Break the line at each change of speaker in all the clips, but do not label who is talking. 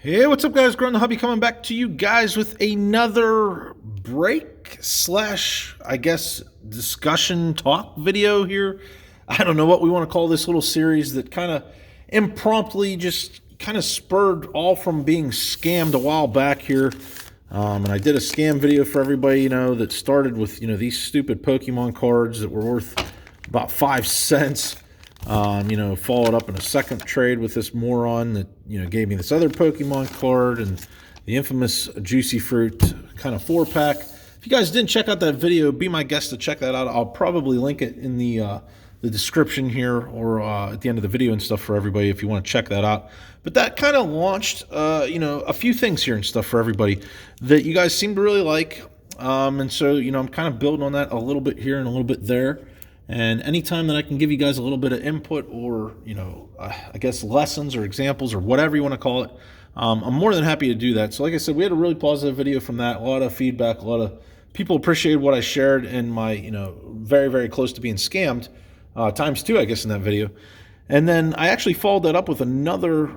Hey, what's up, guys? Growin The Hobby coming back to you guys with another break slash, I guess, discussion talk video here. I don't know what we want to call this little series that kind of impromptu just kind of spurred all from being scammed a while back here. And I did a scam video for everybody, that started with, these stupid Pokemon cards that were worth about 5 cents. Followed up in a second trade with this moron that, gave me this other Pokemon card and the infamous Juicy Fruit kind of 4-pack. If you guys didn't check out that video, be my guest to check that out. I'll probably link it in the description here or at the end of the video and stuff for everybody if you want to check that out. But that kind of launched, a few things here and stuff for everybody that you guys seem to really like. And so, I'm kind of building on that a little bit here and a little bit there. And anytime that I can give you guys a little bit of input or, I guess lessons or examples or whatever you want to call it, I'm more than happy to do that. So like I said, we had a really positive video from that. A lot of feedback, a lot of people appreciated what I shared in my, very, very close to being scammed, ×2, I guess, in that video. And then I actually followed that up with another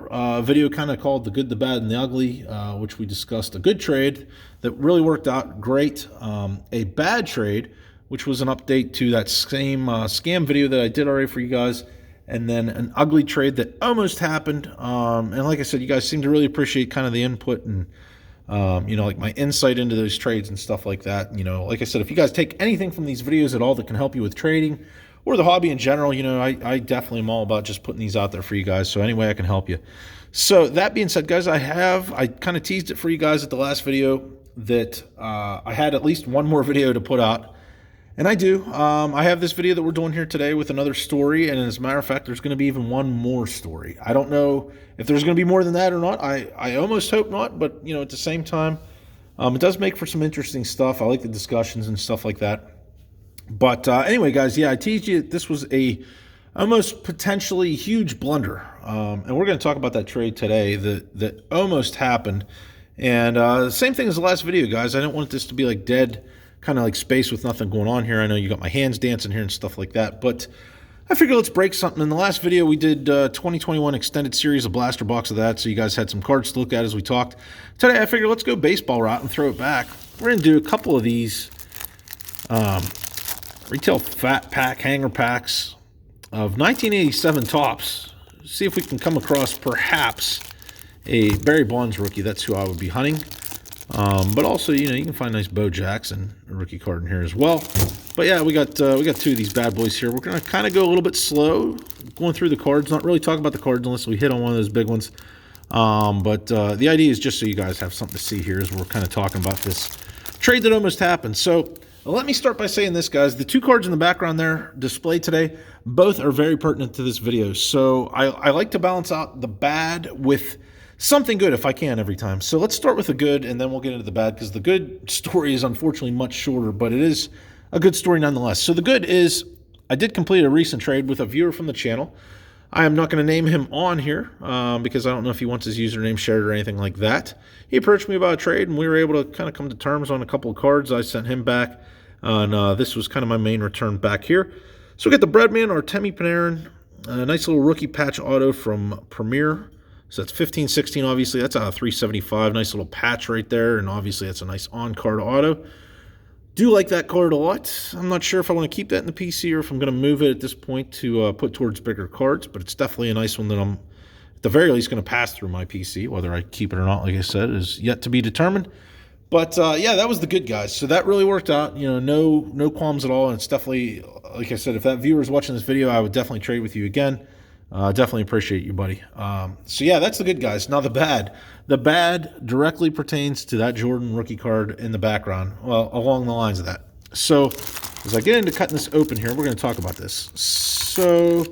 video kind of called The Good, the Bad, and the Ugly, which we discussed a good trade that really worked out great, a bad trade, which was an update to that same scam video that I did already for you guys, and then an ugly trade that almost happened. And like I said, you guys seem to really appreciate kind of the input and, like my insight into those trades and stuff like that. Like I said, if you guys take anything from these videos at all that can help you with trading or the hobby in general, I definitely am all about just putting these out there for you guys. So any way I can help you. So that being said, guys, I kind of teased it for you guys at the last video that I had at least one more video to put out. And I do. I have this video that we're doing here today with another story, and as a matter of fact, there's going to be even one more story. I don't know if there's going to be more than that or not. I almost hope not, but, at the same time, it does make for some interesting stuff. I like the discussions and stuff like that. But anyway, guys, yeah, I teased you this was a almost potentially huge blunder, and we're going to talk about that trade today that almost happened. And same thing as the last video, guys. I don't want this to be like dead kind of like space with nothing going on here. I know you got my hands dancing here and stuff like that, but I figured let's break something. In the last video, we did 2021 extended series, a blaster box of that, so you guys had some cards to look at as we talked. Today, I figured let's go baseball route and throw it back. We're going to do a couple of these retail fat pack hanger packs of 1987 tops. See if we can come across perhaps a Barry Bonds rookie. That's who I would be hunting. But also, you can find nice Bo Jackson, a rookie card in here as well. But yeah, we got two of these bad boys here. We're going to kind of go a little bit slow going through the cards, not really talk about the cards unless we hit on one of those big ones. But the idea is just so you guys have something to see here as we're kind of talking about this trade that almost happened. So let me start by saying this, guys. The two cards in the background there displayed today, both are very pertinent to this video. So I like to balance out the bad with something good if I can every time. So let's start with the good, and then we'll get into the bad, because the good story is unfortunately much shorter, but it is a good story nonetheless. So the good is I did complete a recent trade with a viewer from the channel. I am not going to name him on here because I don't know if he wants his username shared or anything like that. He approached me about a trade, and we were able to kind of come to terms on a couple of cards. I sent him back, and this was kind of my main return back here. So we got the Breadman, Artemi Panarin, a nice little rookie patch auto from Premier. So that's 15-16, obviously. That's a 375. Nice little patch right there. And obviously, that's a nice on-card auto. Do like that card a lot. I'm not sure if I want to keep that in the PC or if I'm going to move it at this point to put towards bigger cards. But it's definitely a nice one that I'm, at the very least, going to pass through my PC. Whether I keep it or not, like I said, is yet to be determined. But, yeah, that was the good, guys. So that really worked out. No qualms at all. And it's definitely, like I said, if that viewer is watching this video, I would definitely trade with you again. Definitely appreciate you, buddy. So, yeah, that's the good, guys. Now, the bad. The bad directly pertains to that Jordan rookie card in the background, well, along the lines of that. So, as I get into cutting this open here, we're going to talk about this. So,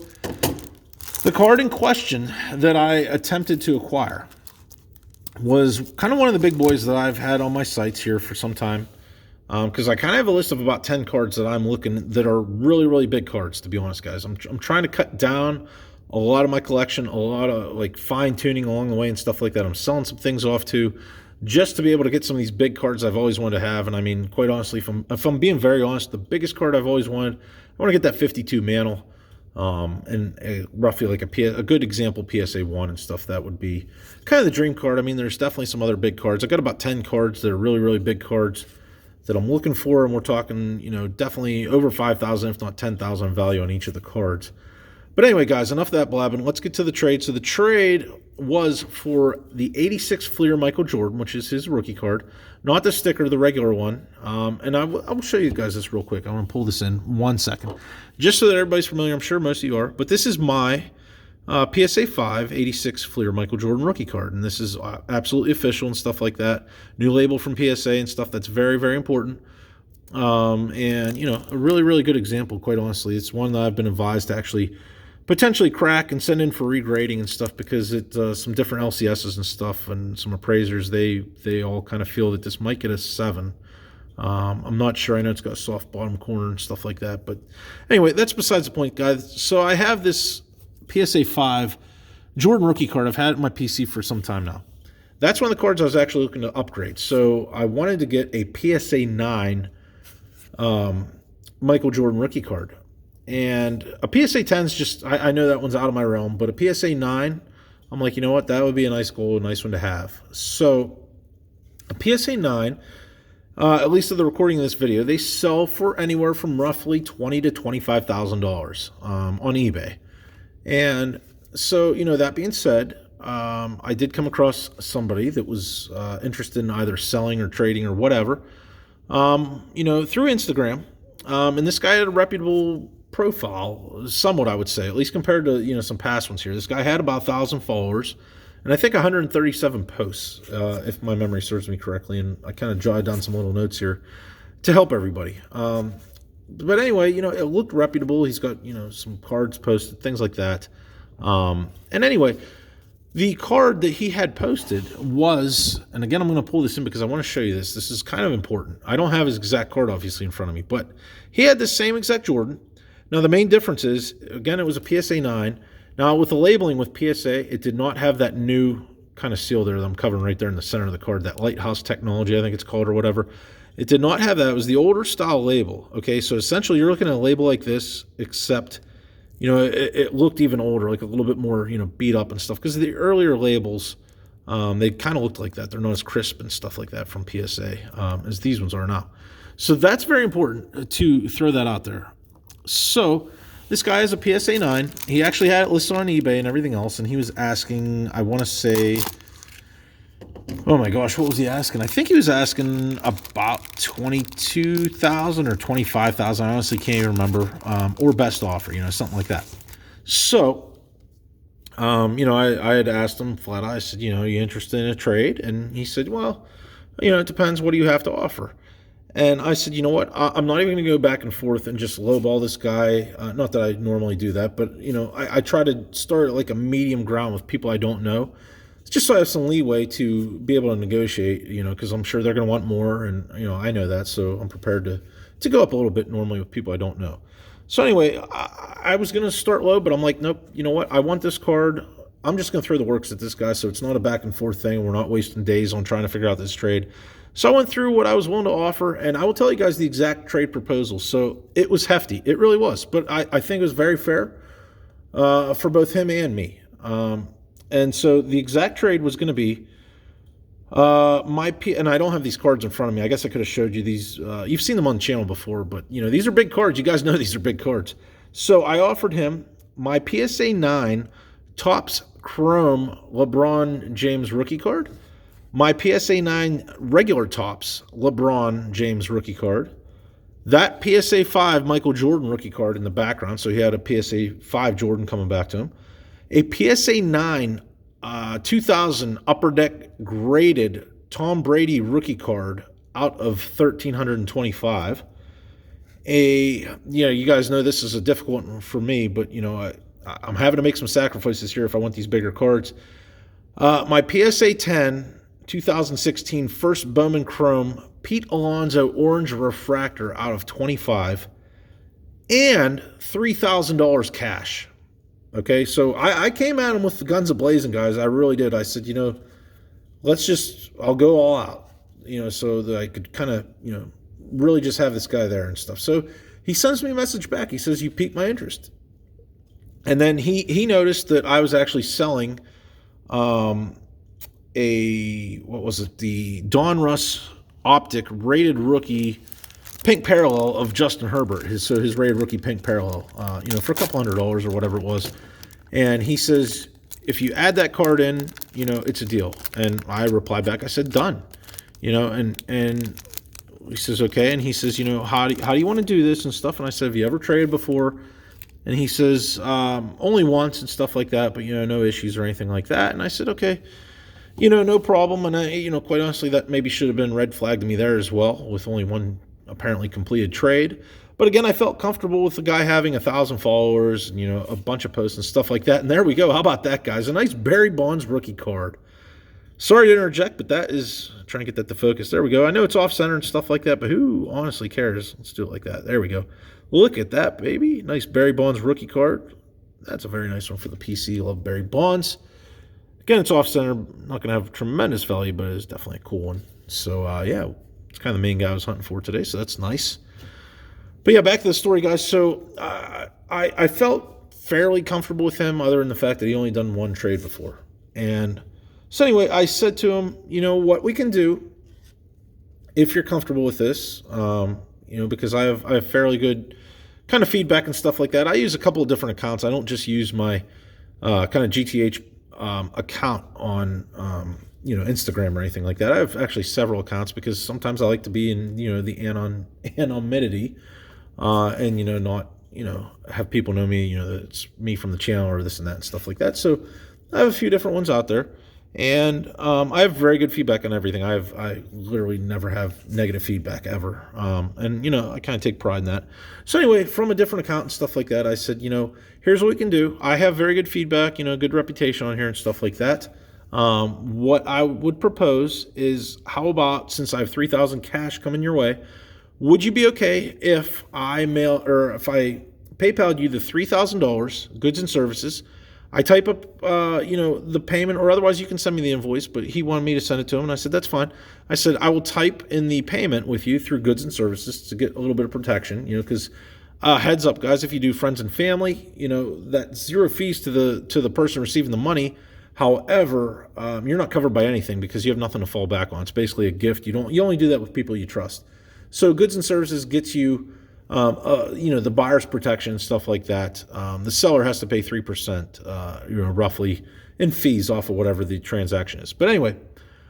the card in question that I attempted to acquire was kind of one of the big boys that I've had on my sites here for some time. Because I kind of have a list of about 10 cards that I'm looking that are really, really big cards, to be honest, guys. I'm trying to cut down a lot of my collection, a lot of like fine tuning along the way and stuff like that. I'm selling some things off too, just to be able to get some of these big cards I've always wanted to have. And I mean, quite honestly, if I'm being very honest, the biggest card I've always wanted, I want to get that 52 Mantle. And roughly like a good example PSA 1 and stuff, that would be kind of the dream card. I mean, there's definitely some other big cards. I got about 10 cards that are really, really big cards that I'm looking for, and we're talking, definitely over 5,000, if not 10,000 value on each of the cards. But anyway, guys, enough of that blabbing. Let's get to the trade. So the trade was for the 86 Fleer Michael Jordan, which is his rookie card, not the sticker, the regular one. And I will show you guys this real quick. I want to pull this in 1 second, just so that everybody's familiar. I'm sure most of you are. But this is my PSA 5 86 Fleer Michael Jordan rookie card, and this is absolutely official and stuff like that. New label from PSA and stuff. That's very, very important. And, a really, really good example, quite honestly. It's one that I've been advised to actually potentially crack and send in for regrading and stuff, because it some different LCSs and stuff and some appraisers, they all kind of feel that this might get a 7. I'm not sure. I know it's got a soft bottom corner and stuff like that, but anyway, that's besides the point, guys. So I have this PSA 5 Jordan rookie card. I've had it in my PC for some time now. That's one of the cards I was actually looking to upgrade. So I wanted to get a PSA 9 Michael Jordan rookie card. And a PSA 10 is just, I know that one's out of my realm, but a PSA 9, I'm like, you know what, that would be a nice goal, a nice one to have. So a PSA 9, at least at the recording of this video, they sell for anywhere from roughly $20,000 to $25,000 on eBay. And so, that being said, I did come across somebody that was interested in either selling or trading or whatever, through Instagram. And this guy had a reputable profile, somewhat, I would say, at least compared to, some past ones here. This guy had about 1,000 followers, and I think 137 posts, if my memory serves me correctly. And I kind of jotted down some little notes here to help everybody. But anyway, it looked reputable. He's got, some cards posted, things like that. And anyway, the card that he had posted was, and again, I'm going to pull this in because I want to show you this. This is kind of important. I don't have his exact card, obviously, in front of me, but he had the same exact Jordan. Now, the main difference is, again, it was a PSA 9. Now, with the labeling with PSA, it did not have that new kind of seal there that I'm covering right there in the center of the card, that lighthouse technology, I think it's called, or whatever. It did not have that. It was the older style label. Okay, so essentially you're looking at a label like this, except, it looked even older, like a little bit more, beat up and stuff. Because the earlier labels, they kind of looked like that. They're not as crisp and stuff like that from PSA as these ones are now. So that's very important to throw that out there. So this guy is a PSA 9. He actually had it listed on eBay and everything else, and he was asking, I want to say, oh my gosh, what was he asking? I think he was asking about $22,000 or $25,000. I honestly can't even remember, or best offer, something like that. So, I had asked him flat out. I said, are you interested in a trade? And he said, well, it depends. What do you have to offer? And I said, you know what? I'm not even going to go back and forth and just lowball this guy. Not that I normally do that, but, I try to start at like a medium ground with people I don't know, just so I have some leeway to be able to negotiate, because I'm sure they're going to want more. And, I know that, so I'm prepared to go up a little bit normally with people I don't know. So anyway, I was going to start low, but I'm like, nope, you know what? I want this card. I'm just going to throw the works at this guy, so it's not a back and forth thing. We're not wasting days on trying to figure out this trade. So I went through what I was willing to offer, and I will tell you guys the exact trade proposal. So it was hefty. It really was. But I think it was very fair for both him and me. And so the exact trade was going to be and I don't have these cards in front of me. I guess I could have showed you these. You've seen them on the channel before, but, these are big cards. You guys know these are big cards. So I offered him my PSA 9 Topps Chrome LeBron James rookie card, my PSA 9 regular Topps LeBron James rookie card, that PSA 5 Michael Jordan rookie card in the background, so he had a PSA 5 Jordan coming back to him, a PSA 9 2000 Upper Deck graded Tom Brady rookie card out of 1,325. You guys know this is a difficult one for me, but, I'm having to make some sacrifices here if I want these bigger cards. My PSA 10 2016 first Bowman Chrome Pete Alonso orange refractor out of 25, and $3,000 cash. Okay, so I came at him with the guns a-blazing, guys. I really did. I said, I'll go all out, so that I could kind of, really just have this guy there and stuff. So he sends me a message back. He says, you piqued my interest. And then he noticed that I was actually selling what was it? The Don Russ Optic rated rookie pink parallel of Justin Herbert. His rated rookie pink parallel, for a couple $100 or whatever it was. And he says, if you add that card in, it's a deal. And I replied back, I said, done. And he says, okay. And he says, how do you want to do this and stuff? And I said, have you ever traded before? And he says, only once and stuff like that, but, no issues or anything like that. And I said, okay, no problem. And I, quite honestly, that maybe should have been red flagged to me there as well, with only one apparently completed trade. But again, I felt comfortable with the guy having 1,000 followers, and, a bunch of posts and stuff like that. And there we go. How about that, guys? A nice Barry Bonds rookie card. Sorry to interject, but that is, trying to get that to focus. There we go. I know it's off center and stuff like that, but who honestly cares? Let's do it like that. There we go. Look at that, baby. Nice Barry Bonds rookie card. That's a very nice one for the PC. Love Barry Bonds. Again, it's off center. Not going to have tremendous value, but it's definitely a cool one. So, yeah, it's kind of the main guy I was hunting for today, so that's nice. But yeah, back to the story, guys. So I felt fairly comfortable with him, other than the fact that he only done one trade before. And so anyway, I said to him, what we can do, if you're comfortable with this, because I have fairly good kind of feedback and stuff like that. I use a couple of different accounts. I don't just use my kind of GTH account on Instagram or anything like that. I have actually several accounts because sometimes I like to be in the anonymity. And, not, have people know me, that it's me from the channel or this and that and stuff like that. So I have a few different ones out there, and I have very good feedback on everything. I literally never have negative feedback ever. And, I kind of take pride in that. So anyway, from a different account and stuff like that, I said, here's what we can do. I have very good feedback, good reputation on here and stuff like that. What I would propose is, how about, since I have 3,000 cash coming your way, would you be okay if I PayPal'd you the $3,000 goods and services? I type up, the payment, or otherwise you can send me the invoice, but he wanted me to send it to him, and I said, that's fine. I said, I will type in the payment with you through goods and services to get a little bit of protection, because heads up, guys, if you do friends and family, that's zero fees to the person receiving the money. However, you're not covered by anything because you have nothing to fall back on. It's basically a gift. You only do that with people you trust. So goods and services gets you, the buyer's protection, stuff like that. The seller has to pay 3%, roughly in fees off of whatever the transaction is. But anyway,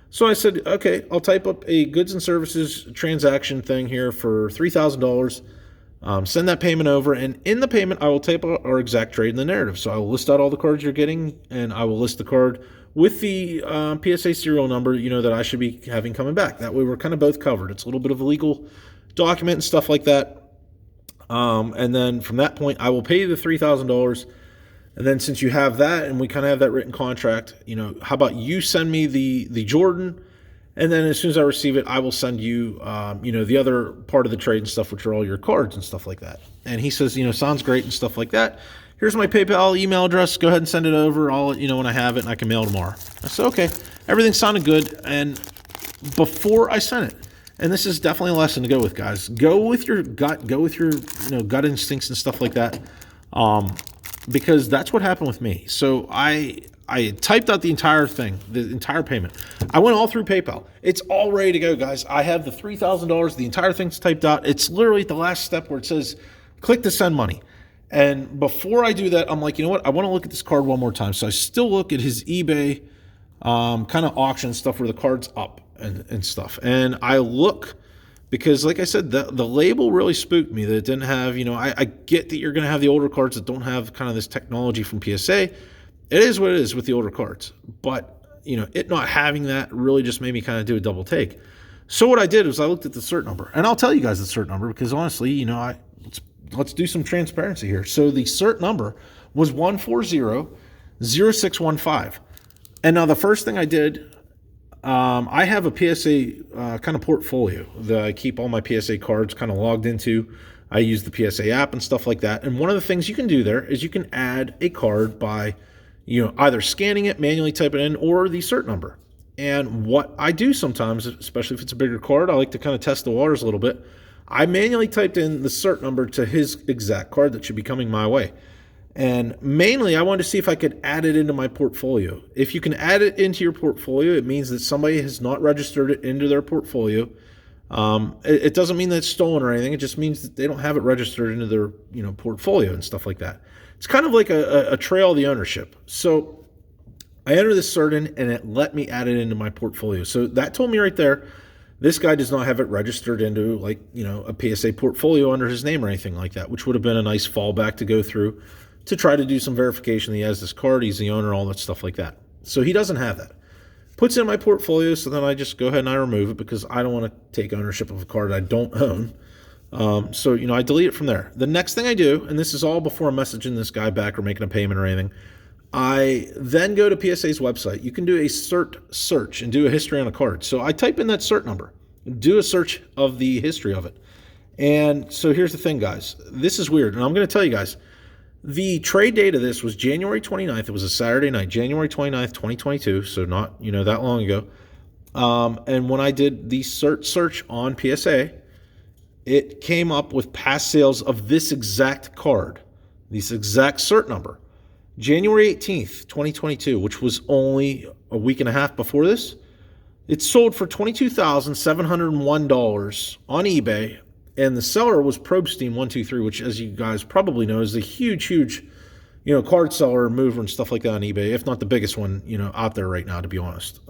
so I said, okay, I'll type up a goods and services transaction thing here for $3,000. Send that payment over, and in the payment, I will type out our exact trade in the narrative. So I will list out all the cards you're getting, and I will list the card with the PSA serial number, that I should be having coming back. That way we're kind of both covered. It's a little bit of a legal document and stuff like that. And then from that point, I will pay you the $3,000. And then since you have that, and we kind of have that written contract, how about you send me the Jordan, and then as soon as I receive it, I will send you, the other part of the trade and stuff, which are all your cards and stuff like that. And he says, sounds great and stuff like that. Here's my PayPal email address. Go ahead and send it over. I'll let you know when I have it, and I can mail tomorrow. I said, okay. Everything sounded good. And before I sent it, and this is definitely a lesson to go with, guys. Go with your gut. Go with your gut instincts and stuff like that, because that's what happened with me. So I typed out the entire thing, the entire payment. I went all through PayPal. It's all ready to go, guys. I have the $3,000. The entire thing's typed out. It's literally at the last step where it says, click to send money. And before I do that, I'm like, you know what? I want to look at this card one more time. So I still look at his eBay kind of auction stuff where the card's up and stuff. And I look, because like I said, the label really spooked me that it didn't have, I get that you're going to have the older cards that don't have kind of this technology from PSA. It is what it is with the older cards. But, it not having that really just made me kind of do a double take. So what I did was I looked at the cert number. And I'll tell you guys the cert number because honestly, let's do some transparency here. So the cert number was 140-0615. And now the first thing I did, I have a PSA kind of portfolio that I keep all my PSA cards kind of logged into. I use the PSA app and stuff like that. And one of the things you can do there is you can add a card by, either scanning it, manually type it in, or the cert number. And what I do sometimes, especially if it's a bigger card, I like to kind of test the waters a little bit. I manually typed in the cert number to his exact card that should be coming my way. And mainly, I wanted to see if I could add it into my portfolio. If you can add it into your portfolio, it means that somebody has not registered it into their portfolio. It doesn't mean that it's stolen or anything. It just means that they don't have it registered into their portfolio and stuff like that. It's kind of like a trail of the ownership. So I entered this cert in, and it let me add it into my portfolio. So that told me right there, this guy does not have it registered into a PSA portfolio under his name or anything like that, which would have been a nice fallback to go through to try to do some verification that he has this card, he's the owner, all that stuff like that. So he doesn't have that. Puts it in my portfolio, so then I just go ahead and I remove it because I don't want to take ownership of a card I don't own. So I delete it from there. The next thing I do, and this is all before I'm messaging this guy back or making a payment or anything, I then go to PSA's website. You can do a cert search and do a history on a card. So I type in that cert number, do a search of the history of it. And so here's the thing, guys. This is weird, and I'm going to tell you guys. The trade date of this was January 29th. It was a Saturday night, January 29th, 2022, so not that long ago. And when I did the search on PSA, it came up with past sales of this exact card, this exact cert number. January 18th, 2022, which was only a week and a half before this, it sold for $22,701 on eBay. And the seller was Probstein123, which, as you guys probably know, is a huge, card seller, mover, and stuff like that on eBay, if not the biggest one, out there right now, to be honest.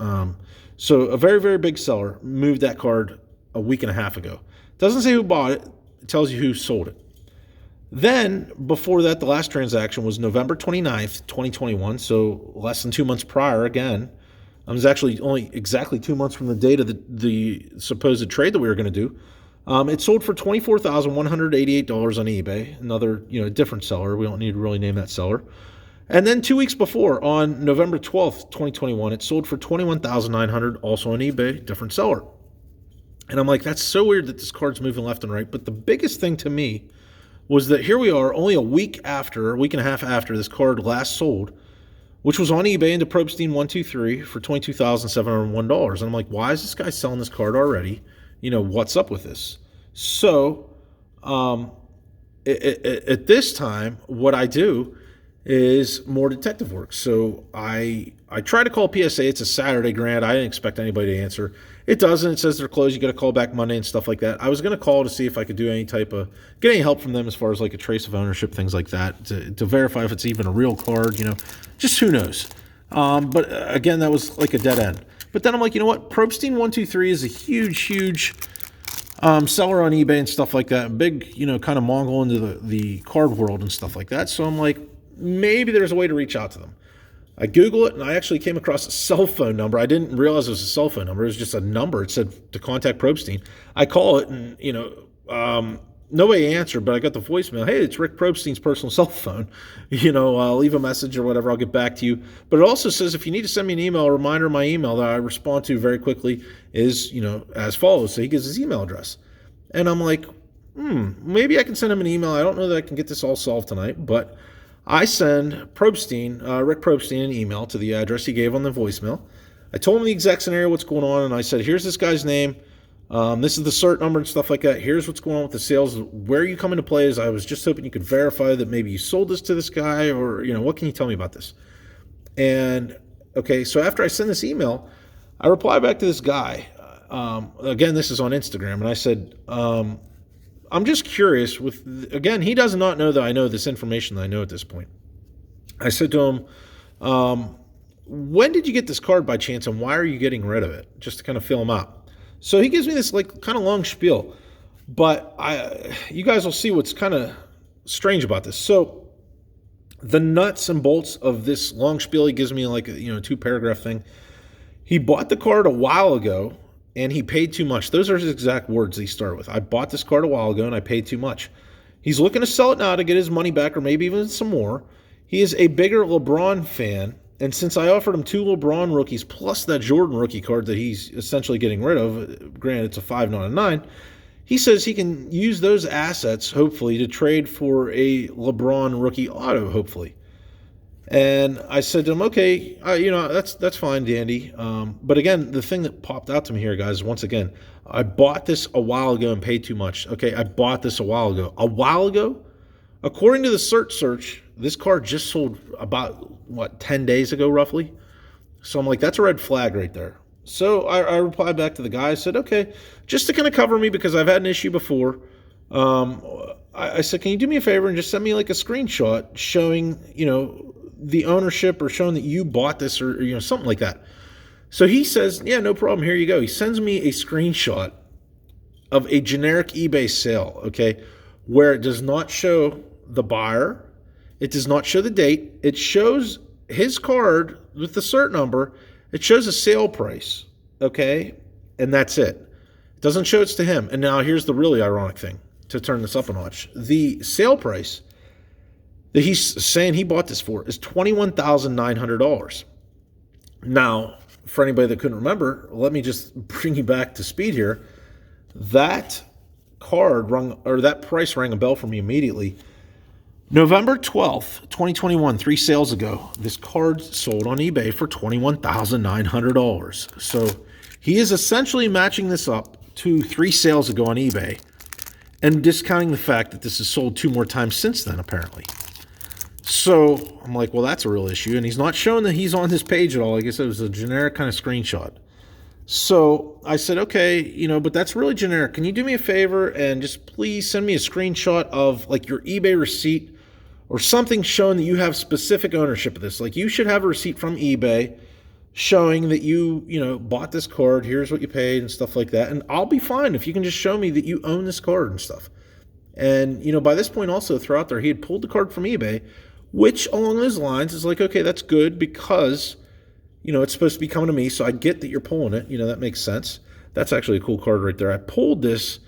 So a very, very big seller moved that card a week and a half ago. Doesn't say who bought it. It tells you who sold it. Then, before that, the last transaction was November 29th, 2021, so less than 2 months prior again. It was actually only exactly 2 months from the date of the supposed trade that we were going to do. It sold for $24,188 on eBay. Another, different seller. We don't need to really name that seller. And then 2 weeks before, on November 12th, 2021, it sold for $21,900, also on eBay, different seller. And I'm like, that's so weird that this card's moving left and right. But the biggest thing to me was that here we are, only a week and a half after this card last sold, which was on eBay into Probstein123 for $22,701. And I'm like, why is this guy selling this card already? What's up with this? So at this time, what I do is more detective work. So I try to call PSA. It's a Saturday grant. I didn't expect anybody to answer. It doesn't. It says they're closed. You got to call back Monday and stuff like that. I was going to call to see if I could do get any help from them as far as like a trace of ownership, things like that, to verify if it's even a real card, just who knows. But again, that was like a dead end. But then I'm like, you know what? Probstein123 is a huge seller on eBay and stuff like that. Big, kind of Mongol into the card world and stuff like that. So I'm like, maybe there's a way to reach out to them. I Google it, and I actually came across a cell phone number. I didn't realize it was a cell phone number. It was just a number. It said to contact Probstein. I call it, and, nobody answered, but I got the voicemail. Hey, it's Rick Probstein's personal cell phone. I'll leave a message or whatever. I'll get back to you. But it also says if you need to send me an email, a reminder of my email that I respond to very quickly is, as follows. So he gives his email address. And I'm like, maybe I can send him an email. I don't know that I can get this all solved tonight, but I send Rick Probstein, an email to the address he gave on the voicemail. I told him the exact scenario, what's going on, and I said, here's this guy's name. This is the cert number and stuff like that. Here's what's going on with the sales. Where you come into play is I was just hoping you could verify that maybe you sold this to this guy, or, what can you tell me about this? And, okay, so after I send this email, I reply back to this guy. Again, this is on Instagram, and I said, I'm just curious again, he does not know that I know this information that I know at this point. I said to him, when did you get this card by chance, and why are you getting rid of it? Just to kind of fill him out. So he gives me this kind of long spiel, but you guys will see what's kind of strange about this. So the nuts and bolts of this long spiel, he gives me like a 2-paragraph thing. He bought the card a while ago, and he paid too much. Those are his exact words he started with. I bought this card a while ago, and I paid too much. He's looking to sell it now to get his money back, or maybe even some more. He is a bigger LeBron fan. And since I offered him 2 LeBron rookies plus that Jordan rookie card that he's essentially getting rid of, granted it's a 5, not a 9, he says he can use those assets, hopefully, to trade for a LeBron rookie auto, hopefully. And I said to him, okay, that's fine, dandy. But again, the thing that popped out to me here, guys, once again, I bought this a while ago and paid too much. Okay, I bought this a while ago. A while ago? According to the search, this card just sold about, what, 10 days ago, roughly? So I'm like, that's a red flag right there. So I replied back to the guy. I said, okay, just to kind of cover me because I've had an issue before. I said, can you do me a favor and just send me like a screenshot showing, the ownership or showing that you bought this or something like that. So he says, yeah, no problem. Here you go. He sends me a screenshot of a generic eBay sale, okay, where it does not show the buyer. It does not show the date. It shows his card with the cert number. It shows a sale price, okay, and that's it. It doesn't show it's to him. And now here's the really ironic thing to turn this up a notch. The sale price that he's saying he bought this for is $21,900. Now, for anybody that couldn't remember, let me just bring you back to speed here. That that price rang a bell for me immediately. November 12th, 2021, 3 sales ago, this card sold on eBay for $21,900. So he is essentially matching this up to 3 sales ago on eBay and discounting the fact that this has sold 2 more times since then, apparently. So I'm like, well, that's a real issue. And he's not showing that he's on this page at all. Like I said, it was a generic kind of screenshot. So I said, okay, but that's really generic. Can you do me a favor and just please send me a screenshot of like your eBay receipt or something showing that you have specific ownership of this? Like you should have a receipt from eBay showing that you bought this card. Here's what you paid and stuff like that. And I'll be fine if you can just show me that you own this card and stuff. And, by this point also throughout there, he had pulled the card from eBay, which along those lines is like, okay, that's good because it's supposed to be coming to me, so I get that you're pulling it. That makes sense. That's actually a cool card right there. I pulled this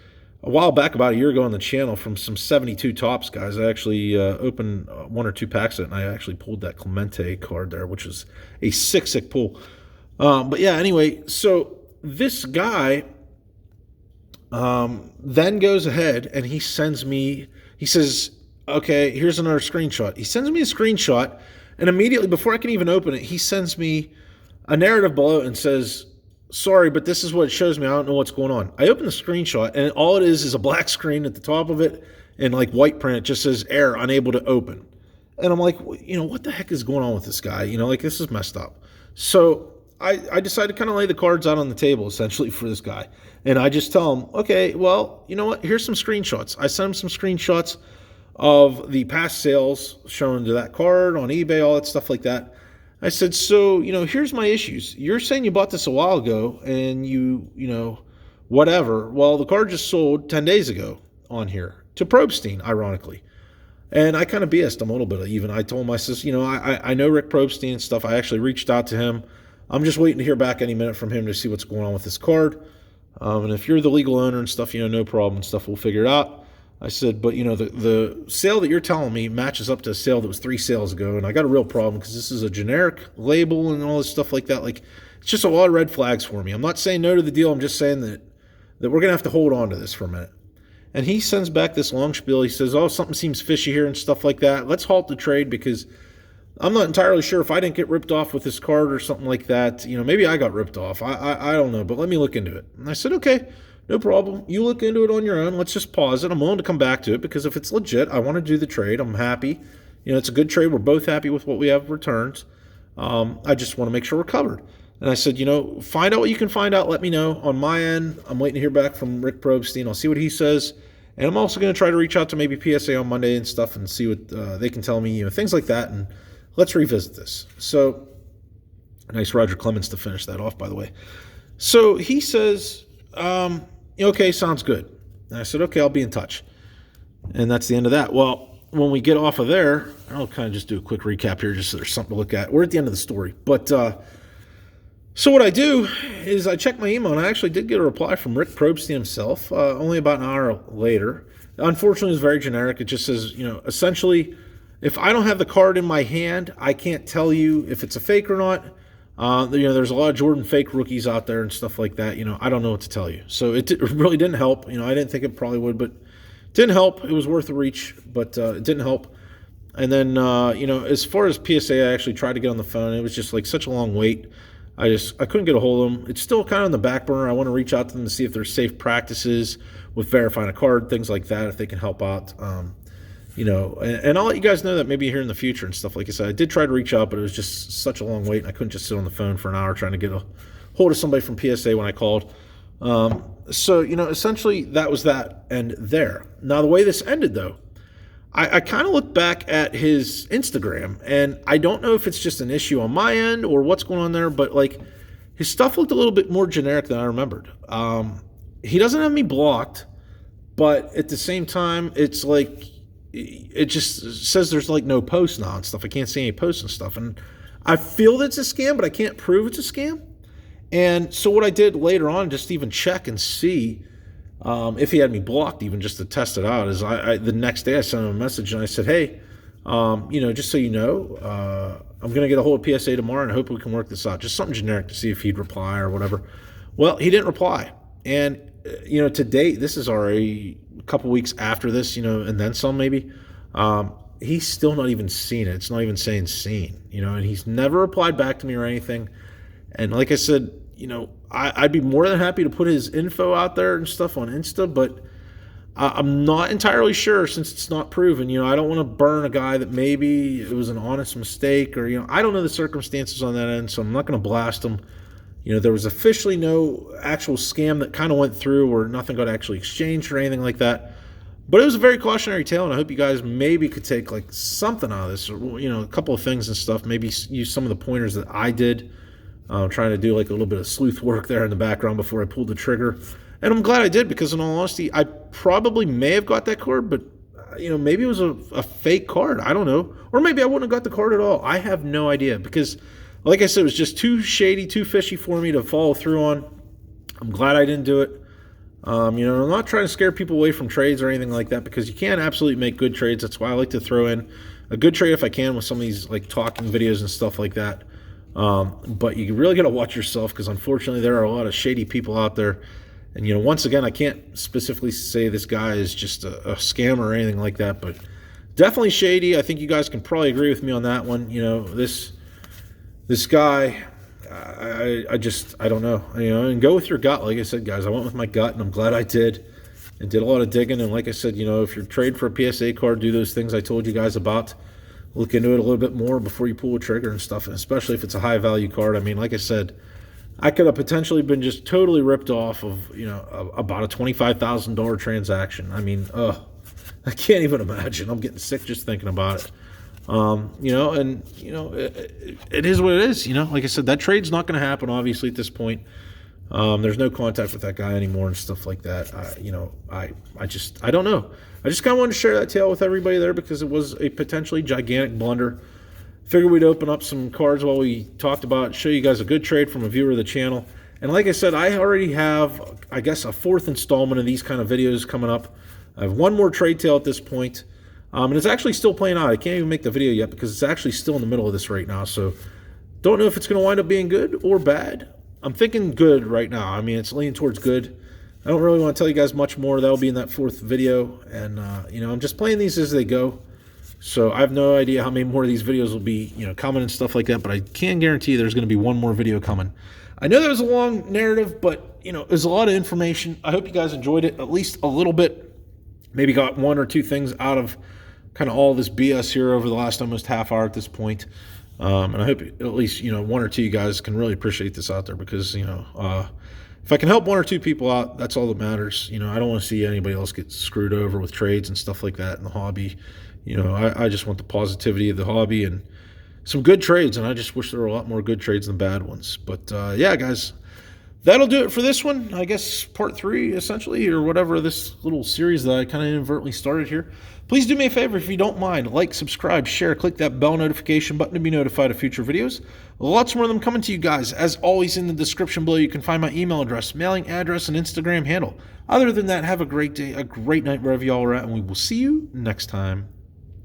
a while back, about a year ago on the channel from some 72 Tops guys. I actually opened 1 or 2 packs of it, and I actually pulled that Clemente card there, which is a sick pull. But yeah, anyway, so this guy then goes ahead and he says, okay, here's another screenshot. He sends me a screenshot, and immediately before I can even open it, he sends me a narrative below and says, sorry, but this is what it shows me. I don't know what's going on. I open the screenshot, and all it is a black screen at the top of it, and like white print, it just says error, unable to open. And I'm like, what the heck is going on with this guy? This is messed up. So I decided to kind of lay the cards out on the table, essentially, for this guy. And I just tell him, okay, well, you know what? Here's some screenshots. I sent him some screenshots of the past sales shown to that card on eBay, all that stuff like that. I said, so, here's my issues. You're saying you bought this a while ago and whatever. Well, the card just sold 10 days ago on here to Probstein, ironically. And I kind of BS'd him a little bit even. I told him, I says, I know Rick Probstein and stuff. I actually reached out to him. I'm just waiting to hear back any minute from him to see what's going on with this card. And if you're the legal owner and stuff, no problem and stuff, we'll figure it out. I said, but, the sale that you're telling me matches up to a sale that was 3 sales ago, and I got a real problem because this is a generic label and all this stuff like that. Like, it's just a lot of red flags for me. I'm not saying no to the deal. I'm just saying that we're going to have to hold on to this for a minute. And he sends back this long spiel. He says, oh, something seems fishy here and stuff like that. Let's halt the trade because I'm not entirely sure if I didn't get ripped off with this card or something like that. Maybe I got ripped off. I don't know, but let me look into it. And I said, okay. No problem. You look into it on your own. Let's just pause it. I'm willing to come back to it because if it's legit, I want to do the trade. I'm happy. It's a good trade. We're both happy with what we have returns. I just want to make sure we're covered. And I said, find out what you can find out. Let me know. On my end, I'm waiting to hear back from Rick Probstein. I'll see what he says. And I'm also going to try to reach out to maybe PSA on Monday and stuff and see what they can tell me, things like that. And let's revisit this. So, nice Roger Clemens to finish that off, by the way. So he says, okay, sounds good. And I said, okay, I'll be in touch. And that's the end of that. Well, when we get off of there, I'll kind of just do a quick recap here just so there's something to look at. We're at the end of the story. But so what I do is I check my email, and I actually did get a reply from Rick Probstein himself only about an hour later. Unfortunately, it's very generic. It just says, essentially, if I don't have the card in my hand, I can't tell you if it's a fake or not. There's a lot of Jordan fake rookies out there and stuff like that. I don't know what to tell you. So it really didn't help. I didn't think it probably would, but it didn't help. It was worth a reach, but it didn't help. And then, as far as PSA, I actually tried to get on the phone. It was just like such a long wait. I couldn't get a hold of them. It's still kind of on the back burner. I want to reach out to them to see if there's safe practices with verifying a card, things like that, if they can help out. and I'll let you guys know that maybe here in the future and stuff. Like I said, I did try to reach out, but it was just such a long wait, and I couldn't just sit on the phone for an hour trying to get a hold of somebody from PSA when I called. So, essentially that was that and there. Now, the way this ended, though, I kind of looked back at his Instagram, and I don't know if it's just an issue on my end or what's going on there, but like his stuff looked a little bit more generic than I remembered. He doesn't have me blocked, but at the same time, it's like it just says there's like no posts now and stuff. I can't see any posts and stuff, and I feel that it's a scam, but I can't prove it's a scam. And so what I did later on, just to even check and see if he had me blocked, even just to test it out, is the next day I sent him a message and I said, hey, just so you know, I'm going to get a hold of PSA tomorrow and I hope we can work this out. Just something generic to see if he'd reply or whatever. Well, he didn't reply. And, to date, this is already a couple weeks after this, and then some maybe. He's still not even seen it. It's not even saying seen, and he's never replied back to me or anything. And like I said, I'd be more than happy to put his info out there and stuff on Insta, but I'm not entirely sure since it's not proven. I don't want to burn a guy that maybe it was an honest mistake or, I don't know the circumstances on that end, so I'm not going to blast him. There was officially no actual scam that kind of went through or nothing got actually exchanged or anything like that. But it was a very cautionary tale, and I hope you guys maybe could take like something out of this, or, a couple of things and stuff, maybe use some of the pointers that I did. Trying to do like a little bit of sleuth work there in the background before I pulled the trigger. And I'm glad I did, because in all honesty, I probably may have got that card, but maybe it was a fake card. I don't know. Or maybe I wouldn't have got the card at all. I have no idea, because like I said, it was just too shady, too fishy for me to follow through on. I'm glad I didn't do it. I'm not trying to scare people away from trades or anything like that, because you can absolutely make good trades. That's why I like to throw in a good trade if I can with some of these like talking videos and stuff like that. But you really got to watch yourself, because unfortunately there are a lot of shady people out there. And, once again, I can't specifically say this guy is just a scammer or anything like that, but definitely shady. I think you guys can probably agree with me on that one. This guy, I don't know, and go with your gut. Like I said, guys, I went with my gut, and I'm glad I did, and did a lot of digging. And like I said, if you're trading for a PSA card, do those things I told you guys about. Look into it a little bit more before you pull a trigger and stuff, and especially if it's a high-value card. I mean, like I said, I could have potentially been just totally ripped off of, about a $25,000 transaction. I mean, I can't even imagine. I'm getting sick just thinking about it. It is what it is. Like I said, that trade's not going to happen, obviously, at this point. There's no contact with that guy anymore and stuff like that. I don't know. I just kind of wanted to share that tale with everybody there, because it was a potentially gigantic blunder. Figured we'd open up some cards while we talked about it, show you guys a good trade from a viewer of the channel. And like I said, I already have, I guess, a fourth installment of these kind of videos coming up. I have one more trade tale at this point. And it's actually still playing out. I can't even make the video yet, because it's actually still in the middle of this right now. So don't know if it's going to wind up being good or bad. I'm thinking good right now. I mean, it's leaning towards good. I don't really want to tell you guys much more. That'll be in that fourth video. And, I'm just playing these as they go. So I have no idea how many more of these videos will be, coming and stuff like that. But I can guarantee there's going to be one more video coming. I know that was a long narrative, but, there's a lot of information. I hope you guys enjoyed it at least a little bit. Maybe got one or two things out of kind of all this BS here over the last almost half hour at this point. And I hope at least, one or two of you guys can really appreciate this out there, because, if I can help one or two people out, that's all that matters. I don't want to see anybody else get screwed over with trades and stuff like that in the hobby. I just want the positivity of the hobby and some good trades, and I just wish there were a lot more good trades than bad ones. But, yeah, guys, that'll do it for this one. I guess part 3, essentially, or whatever, this little series that I kind of inadvertently started here. Please do me a favor, if you don't mind, like, subscribe, share, click that bell notification button to be notified of future videos. Lots more of them coming to you guys. As always, in the description below, you can find my email address, mailing address, and Instagram handle. Other than that, have a great day, a great night wherever y'all are at, and we will see you next time.